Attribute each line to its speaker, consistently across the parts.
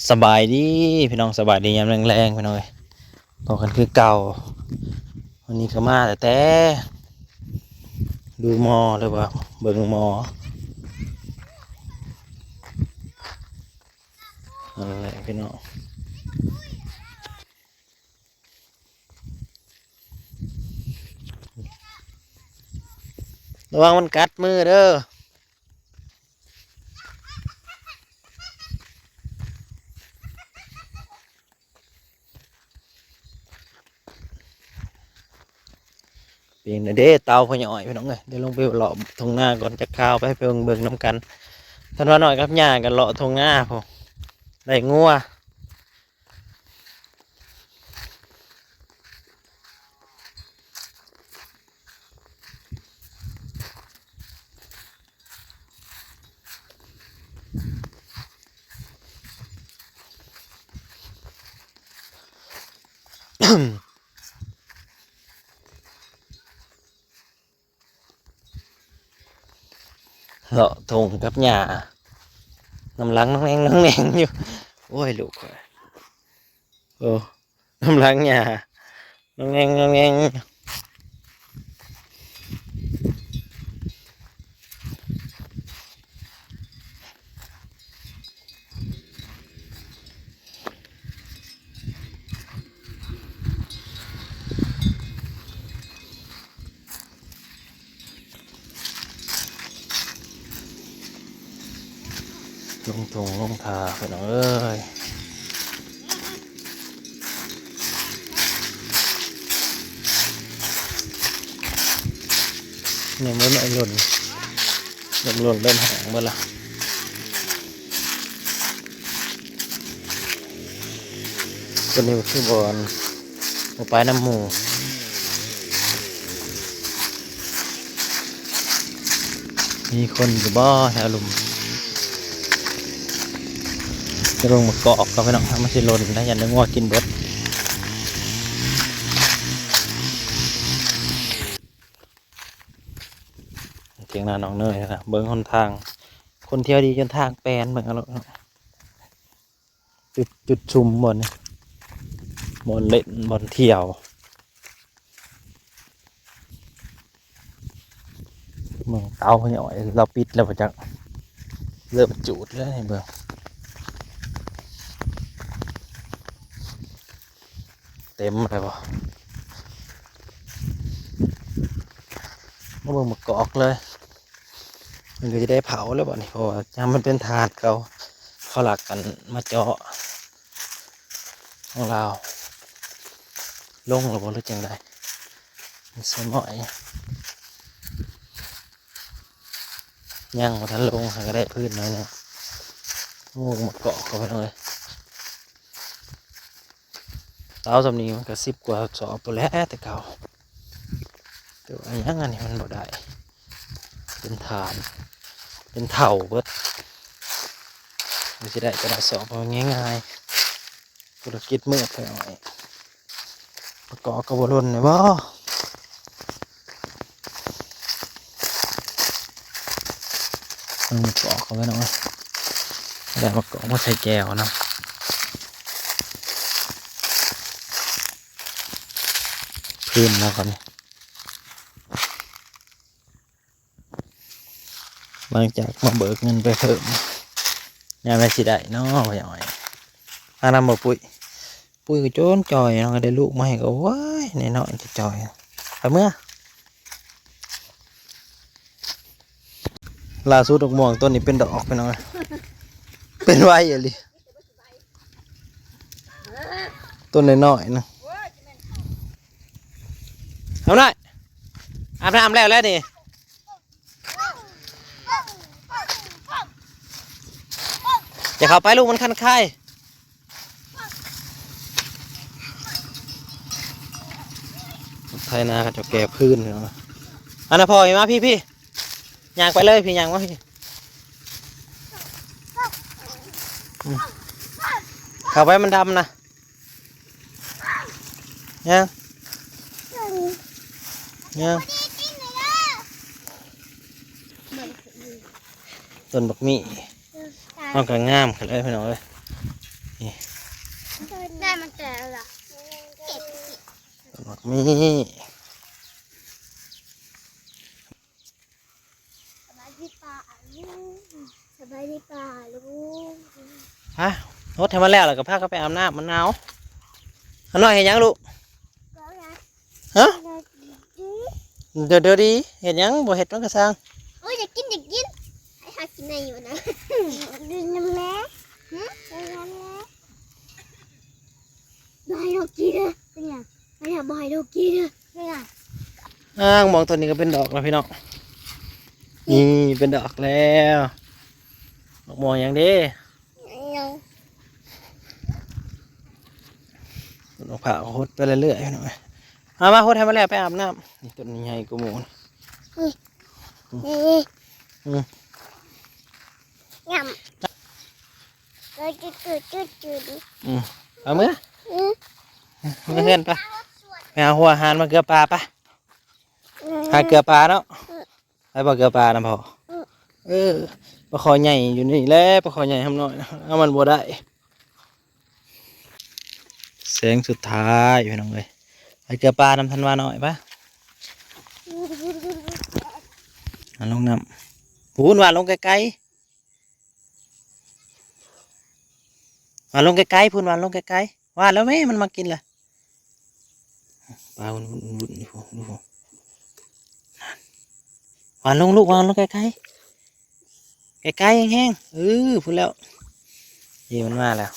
Speaker 1: สบายดีพี่น้องสบายดียามแรงๆพี่น้องเลยต่อกันคือเก่าวันนี้ก็มาแต่ดูหมอเลยว่าเบิ่งหมออะไรพี่น้องระวังมันกัดมือเด้อเพียงเด้เตาพอหน่อยพี่น้องเลยเดี๋ยวลงไปเลาะทงหน้าก่อนจะข้าวไปเบิ่งน้ำกันท่านว่าหน่อยครับย่ากันเลาะทงหน้าพอได้งัวเลาะทงกับหญ้าน้ำลังน้องแนงอยู่โอ้ยลูกโอ้น้ำลังหญ้าน้องแนงลงทงลงทาพี่น้องเอ้ยเนี่ยมันไม่หล่นเริ่มแห้งหมดละตัวนี้คือบอลเอาไปน้ำหมูมีคนอยู่บ่แถวลุมจะลงมาเกาะกับพี่น้องมันสิหล่นนะอย่าเนื้องัวกินเบิดเทียงนาน้องเนยนะเบิ้งคนทางคนเที่ยวดีจนทางแปลนเบิ้งเอาลูกจุดชุมบนเล่นบนเที่ยวเมืองเตาหน่อยเราปิดแล้วประจักเริ่มจูดแล้วเบิ่งเต็มเลยบ่มาเบิ่งมากอกเลยมันก็จะได้เผาแล้วบ่นี่เพราะว่าจำมันเป็นถาดเขาหลักกันมาเจาะของเราลงหรือบ่หรือจังไดมันสมอยย่างมาทันลงก็ได้พื้นหน่อยนึงงูมาเกาะเข้าไปเลยเท้าสำนีมันก็10 กว่าสอบไปแล้วแต่เก่าแต่ว่ายังอันนี้มันบ่ได้เป็นฐานเป็นเถ่าเบิดมันจะได้กระดาษสอบเอาง่ายๆธุรกิจมืดไปหน่อยประกอบกระบวนเนี่ยบ่มันประกอบเขาไว้หน่อยได้ประกอบมาใส่แก้วนะพื้นแล้วครับหลังจากมาเบิกเงินไปเพิ่มยามไรสิได้เนาะไปหน่อยถ้านำมาปุ้ยก็โจนจอยเนาะได้ลูกมาให้ก็ว้ายในน้อยจะจอยไปเมื่อล่าสุดดอกม่วงต้นนี้เป็นดอกไปหน่อยเป็นไว้อะไรต้นน้อยๆนะเอาหน่อยอาบน้ำแล้วนี่จะเข้าไปลูกมันคันคายไทยนาก็จะแก่พื้นเนาะอันนั้นพอเห็นไหมพี่ยางไปเลยพี่ยางวะพี่เข้าไปมันดำนะยังต้นบักมี่เอากระงามกันเลยพี่น้องเลย
Speaker 2: ได้มันแต่ละเก็บ
Speaker 1: หมกมี
Speaker 2: สบายดีป่าลูกสบายดีป่าลูก
Speaker 1: ฮะรถทำมาแล้วแล้วก็พาเขาไปอาบน้ำมันหนาวเอาหน่อยเห็นยังลูก
Speaker 2: ก็นะ
Speaker 1: ฮะเดี๋ยวดีเห็นยังบ่เห็ดมันก็สร้าง
Speaker 2: โอ้ยอยากกินให้หากินในอยู่นะดูน้ำแม่ดูน้ำแม่บายดอกกีเลยเป็นไงไม่ทำบายดอกกีเลยเป็นไง
Speaker 1: มองตัวนี้ก็เป็นดอกแล้วพี่น้องนี่เป็นดอกแล้วดอกมองอย่างเดีดอกผ่าโคตรไปเรื่อยๆพี่น้องมาโคตรให้มาแล้วไปอาบน้ำนี่ต้นนี้ใหญ่กูหมู
Speaker 2: นี่ยำก็จืด
Speaker 1: เอามือมาเพื่อนปะไปหาหัวหานมาเกลือปลาปะหาเกลือปลาเนาะไปบอกเกลือปลานะพ่อปลาคอใหญ่อยู่นี่แหละปลาคอใหญ่ทำหน่อยเอามันบัวได้แสงสุดท้ายพี่น้องเลยไปเกลือปลานำทันวาหน่อยปะลงน้ำพูนวานลงไกลๆวานลงไกลๆพูนวานลงไกลๆวานแล้วแม่มันมากินเลยปลาวุ่นดูวานลงลูกวานลงไกลๆไกลๆแห้งๆพูดแล้วยีมันมาแล้ว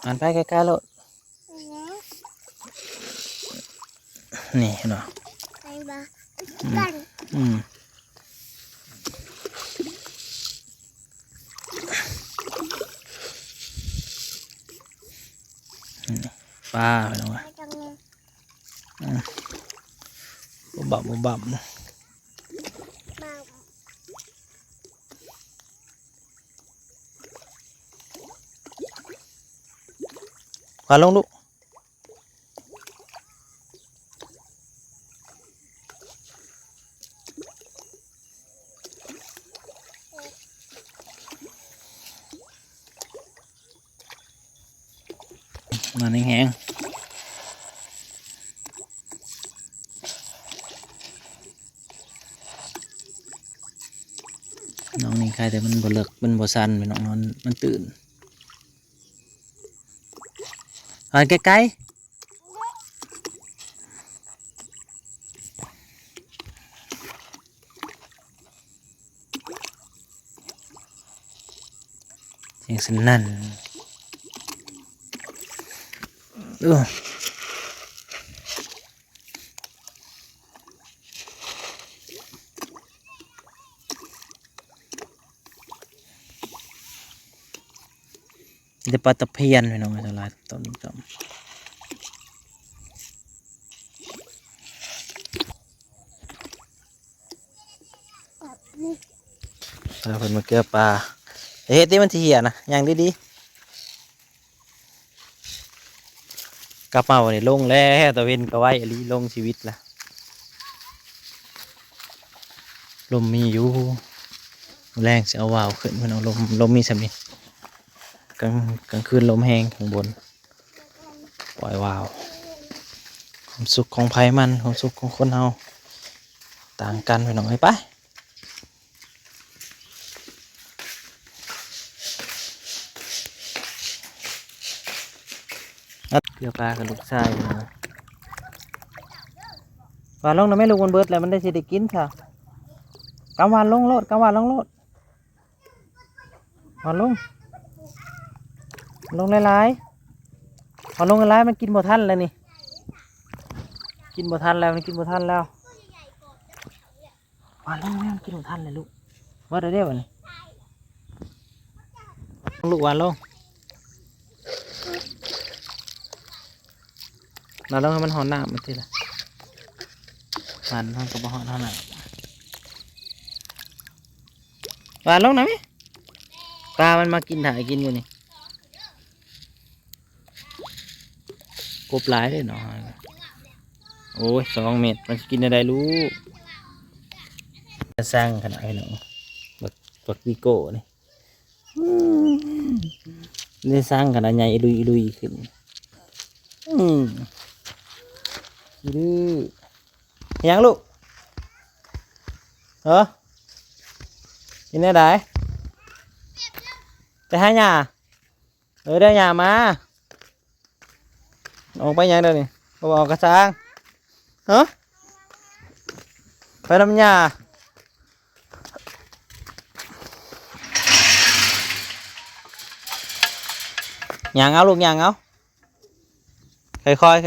Speaker 1: วานไปไกลๆลูกนี่เนาะ
Speaker 2: ไปบ้ากัน
Speaker 1: ปลาไปแล้วบับวานลงลูกมาแห้งน้องนี่ใครแต่มันบ่เลิกมันบ่สันไปน้องมันตื่นใกล้ๆเสียงสนั่นเดี๋ยวปลาตะเพียนไปน้องจะลายต้นจอมเพิ่นมาเกลือปลาเฮ็ดที่มันที่เหี่ยนะอย่างดีๆกลับมาวันนี้ลงแล้วตะเวนก็ไว้อลีลงชีวิตละลมมีอยู่แรงจะเอาวาวขึ้นเพิ่นเอาลมมีสำนี้กลางคืนลมแห้งข้างบนปล่อยวาวความสุขของไผ่มันความสุขของคนเฮาต่างกันไปหน่อยไปเกลือปลากับลูกชายนะวานลงนะไม่ลูกมันเบิดแล้วมันได้สิได้กินค่ะกำวานลงโลดวานลงหลายๆวานลงหลายๆมันกินบ่ทันแล้วนี่กินบ่ทันแล้วมันกินบ่ทันแล้ววานลงแม่มันกินบ่ทันเลยลูกว่าได้วะนี่ลูกวานลงเราต้องให้มันหอนหน้ามันทีละวานทำกับหอนหน้าวานลงนะมิปลามันมากินถ่ายกินอยู่นี่กบหลายเลยเนาะโอ้ย2 เม็ดมันกินอะไรลูก จะสร้างขนาดไหนเนาะบักวิโก้นี่ได้สร้างขนาดใหญ่ลุยขึ้นดื้อยังลูกเหรอกินได้ไหนจะให้หญ้าได้หญ้ามาออกไปยังเดี๋ยวนี้บอกกระซังเหรอไปทำหญ้าย่างเอาลูกย่างเอาค่อย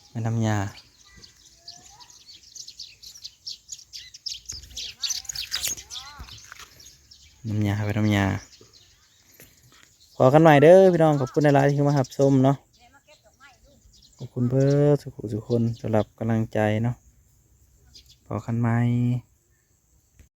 Speaker 1: ไปทำหญ้าไปทำหญ้าขอกันใหม่เด้อพี่น้องขอบคุณในไลน์ที่เข้ามาหับชมเนาะขอบคุณเพื่อสุขคนสำหรับกำลังใจเนาะขอกันใหม่